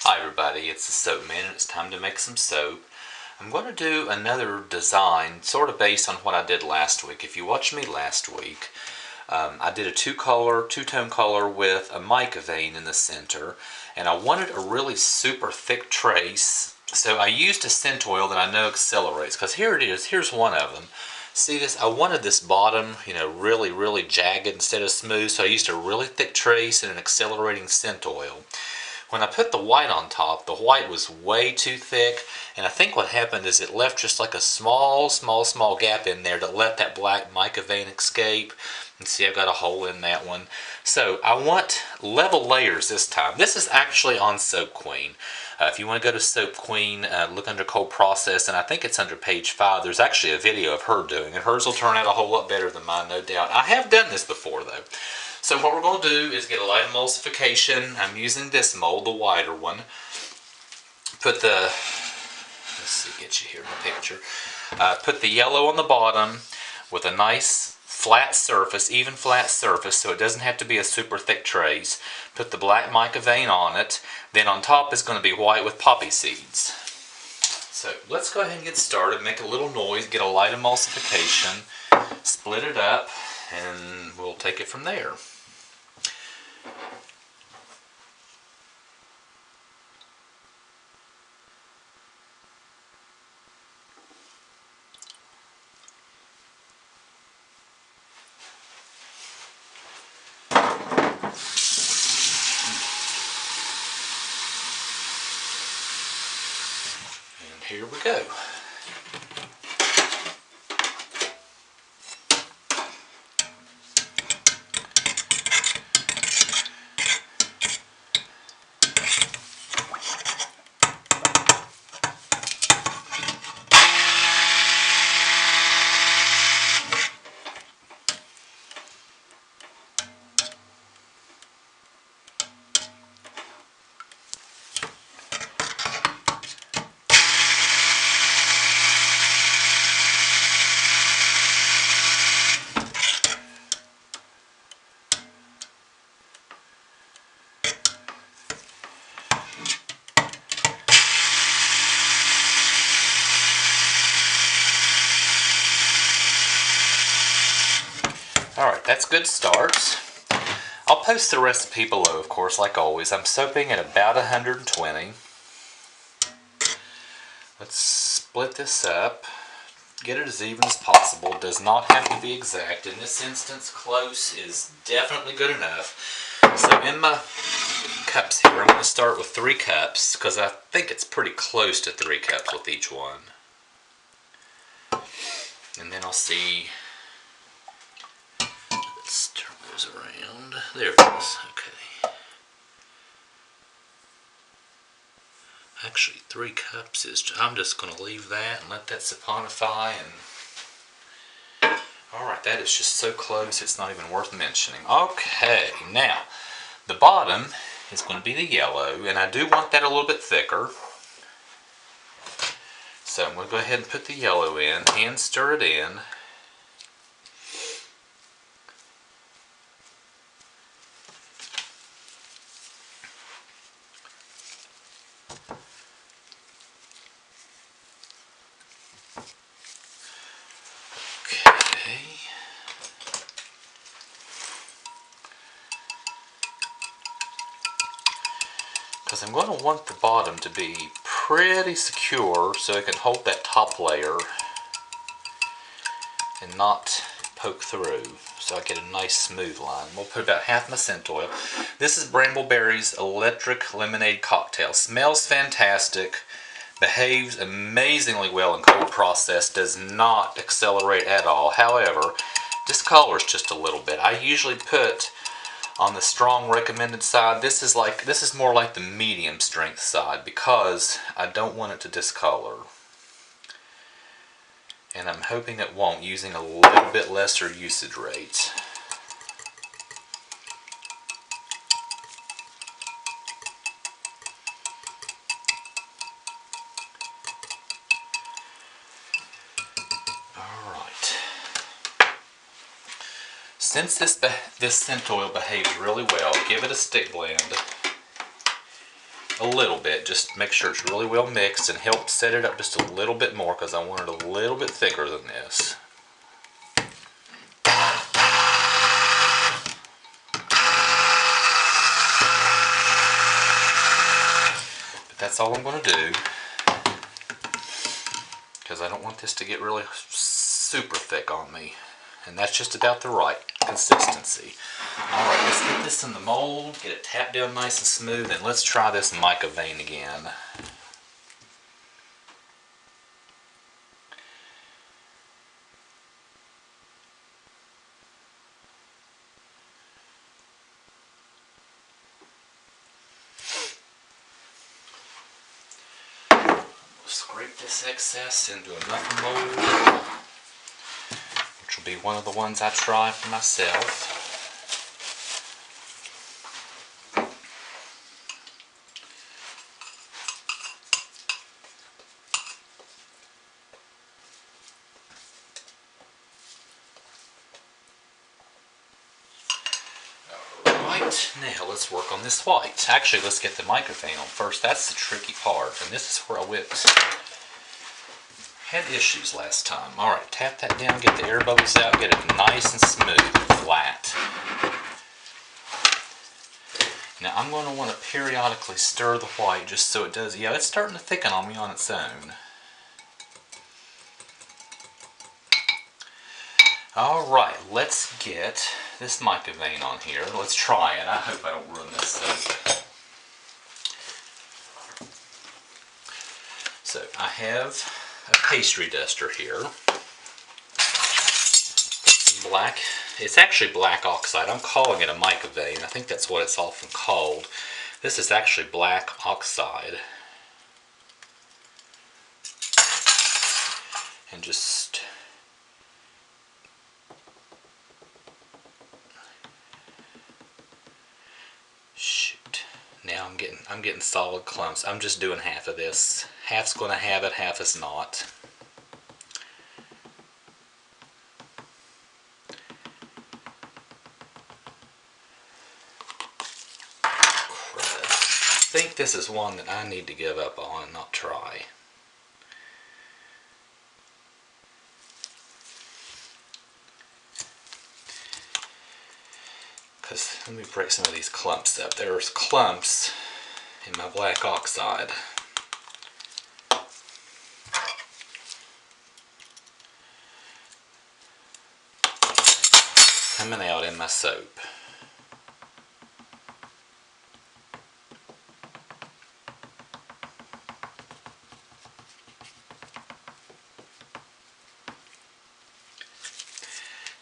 Hi everybody, it's the Soap Man and it's time to make some soap. I'm going to do another design sort of based on what I did last week. If you watched me last week, I did a two-tone color with a mica vein in the center, and I wanted a really super thick trace, so I used a scent oil that I know accelerates, because here it is, here's one of them. See this? I wanted this bottom, really jagged instead of smooth, so I used a really thick trace and an accelerating scent oil. When I put the white on top, the white was way too thick, and I think what happened is it left just like a small gap in there that let that black mica vein escape. And see, I've got a hole in that one. So I want level layers this time. This is actually on Soap Queen. If you want to go to Soap Queen, look under Cold Process, and I think it's under page 5. There's actually a video of her doing it. Hers will turn out a whole lot better than mine, no doubt. I have done this before, though. So what we're going to do is get a light emulsification. I'm using this mold, the wider one. Put the, let's see, get you here in the picture. Put the yellow on the bottom with a nice flat surface, even flat surface, so it doesn't have to be a super thick trace. Put the black mica vein on it. Then on top is going to be white with poppy seeds. So let's go ahead and get started. Make a little noise, get a light emulsification, split it up, and we'll take it from there. And here we go. Alright, that's good starts. I'll post the recipe below, of course, like always. I'm soaping at about 120. Let's split this up. Get it as even as possible. It does not have to be exact. In this instance, close is definitely good enough. So in my cups here, I'm going to start with 3 cups, because I think it's pretty close to 3 cups with each one. And then I'll see. Let's turn those around. There it is. Okay. Actually, 3 cups is. I'm just going to leave that and let that saponify. And alright, that is just so close it's not even worth mentioning. Okay, now the bottom is going to be the yellow, and I do want that a little bit thicker. So I'm going to go ahead and put the yellow in and stir it in. Okay. Because I'm going to want the bottom to be pretty secure so it can hold that top layer and not poke through, so I get a nice smooth line. We'll put about half my scent oil. This is Brambleberry's Electric Lemonade Cocktail. Smells fantastic, behaves amazingly well in cold process, does not accelerate at all. However, discolors just a little bit. I usually put on the strong recommended side. This is more like the medium strength side, because I don't want it to discolor. And I'm hoping it won't, using a little bit lesser usage rate. Alright. Since this scent oil behaves really well, give it a stick blend. a little bit. Just make sure it's really well mixed and help set it up just a little bit more because I want it a little bit thicker than this. But that's all I'm going to do because I don't want this to get really super thick on me. And that's just about the right consistency. Alright, let's get this in the mold, get it tapped down nice and smooth, and let's try this mica vein again. We'll scrape this excess into another mold, which will be one of the ones I try for myself. Alright, now let's work on this white. Actually, let's get the mica vein on first. That's the tricky part, and this is where I had issues last time. Alright, tap that down, get the air bubbles out, get it nice and smooth and flat. Now I'm going to want to periodically stir the white just so it does, yeah, it's starting to thicken on me on its own. Alright, let's get this mica vein on here. Let's try it. I hope I don't ruin this soap. So I have a pastry duster here. Some black, it's actually black oxide. I'm calling it a mica vein. I think that's what it's often called. This is actually black oxide. And just now I'm getting solid clumps. I'm just doing half of this. Half's going to have it, half is not. I think this is one that I need to give up on and not try. Because let me break some of these clumps up. There's clumps in my black oxide. Coming out in my soap.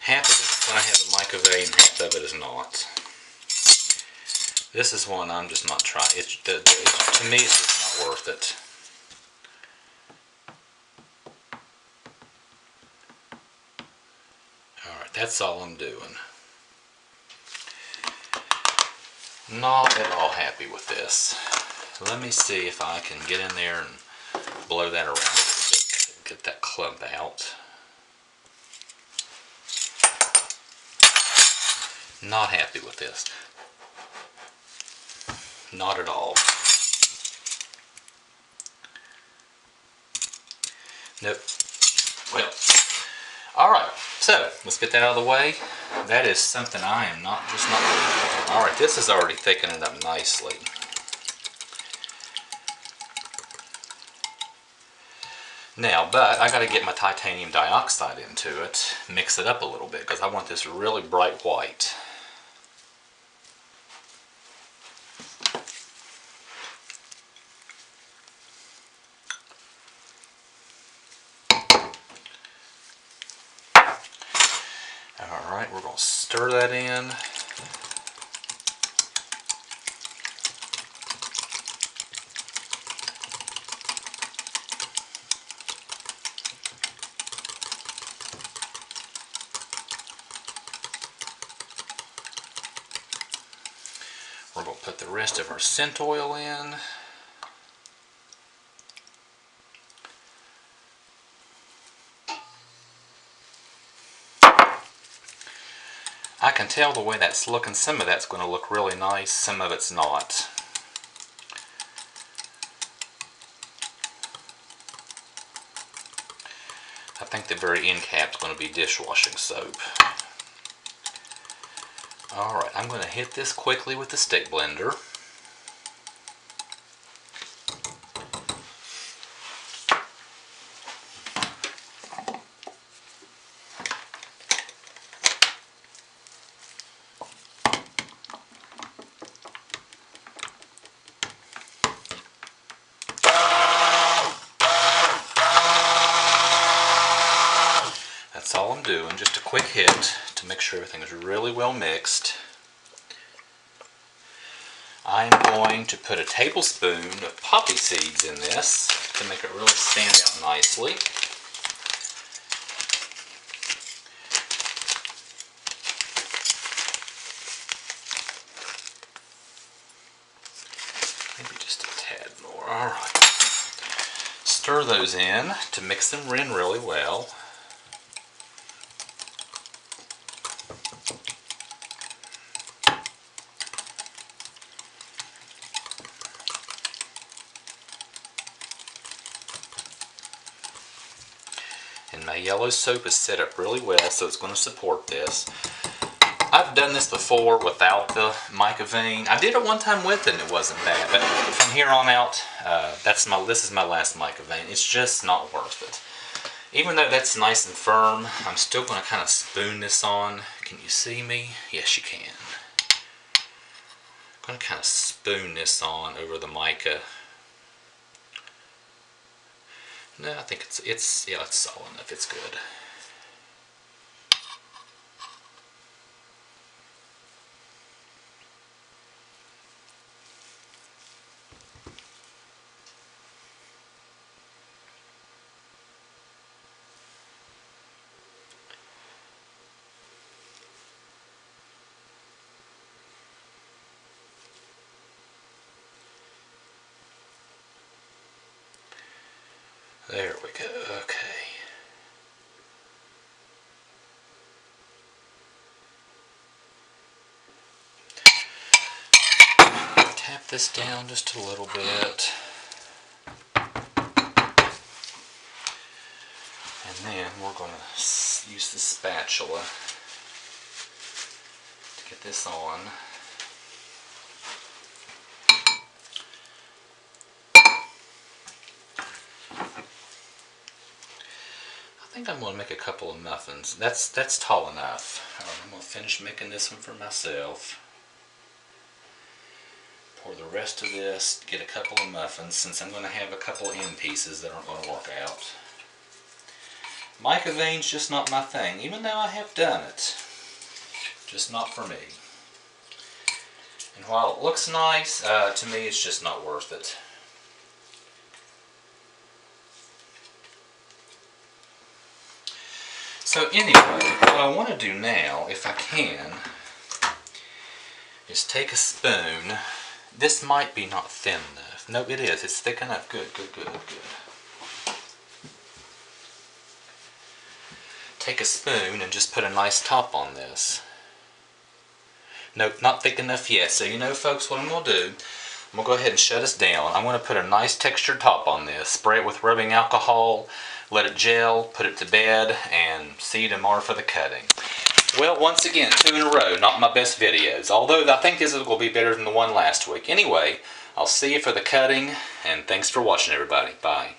Half of it is going to have a mica vein, half of it is not. This is one I'm just not trying. To me, it's just not worth it. Alright, that's all I'm doing. Not at all happy with this. Let me see if I can get in there and blow that around. Get that clump out. Not happy with this. Not at all. Nope. Well, alright, so let's get that out of the way. That is something I am just not doing. Alright, this is already thickening up nicely. Now, but I got to get my titanium dioxide into it, mix it up a little bit, because I want this really bright white. Alright, we're going to stir that in. We're going to put the rest of our scent oil in. I can tell the way that's looking. Some of that's going to look really nice, some of it's not. think the very end cap is going to be dishwashing soap. Alright, I'm going to hit this quickly with the stick blender. That's all I'm doing, just a quick hit to make sure everything is really well mixed. I'm going to put a tablespoon of poppy seeds in this to make it really stand out nicely. Maybe just a tad more. Alright. Stir those in to mix them in really well. And my yellow soap is set up really well, so it's going to support this. I've done this before without the mica vein. I did it one time with it and it wasn't bad, but from here on out, this is my last mica vein. It's just not worth it. Even though that's nice and firm, I'm still going to kind of spoon this on. Can you see me? Yes, you can. I'm going to kind of spoon this on over the mica. No, I think it's solid enough. It's good. There we go. Okay. Tap this down just a little bit. And then we're going to use the spatula to get this on. I think I'm going to make a couple of muffins. That's tall enough. Alright, I'm going to finish making this one for myself. Pour the rest of this, get a couple of muffins, since I'm going to have a couple of end pieces that aren't going to work out. Mica vein's just not my thing, even though I have done it. Just not for me. And while it looks nice, to me it's just not worth it. So anyway, what I want to do now, if I can, is take a spoon. This might be not thin enough. No, it is. It's thick enough. Good, good, good, good. Take a spoon and just put a nice top on this. Nope, not thick enough yet. So you know, folks, what I'm going to do, I'm going to go ahead and shut us down. I'm going to put a nice textured top on this. Spray it with rubbing alcohol. Let it gel, put it to bed, and see you tomorrow for the cutting. Well, once again, 2 in a row, not my best videos. Although I think this is going to be better than the one last week. Anyway, I'll see you for the cutting, and thanks for watching, everybody. Bye.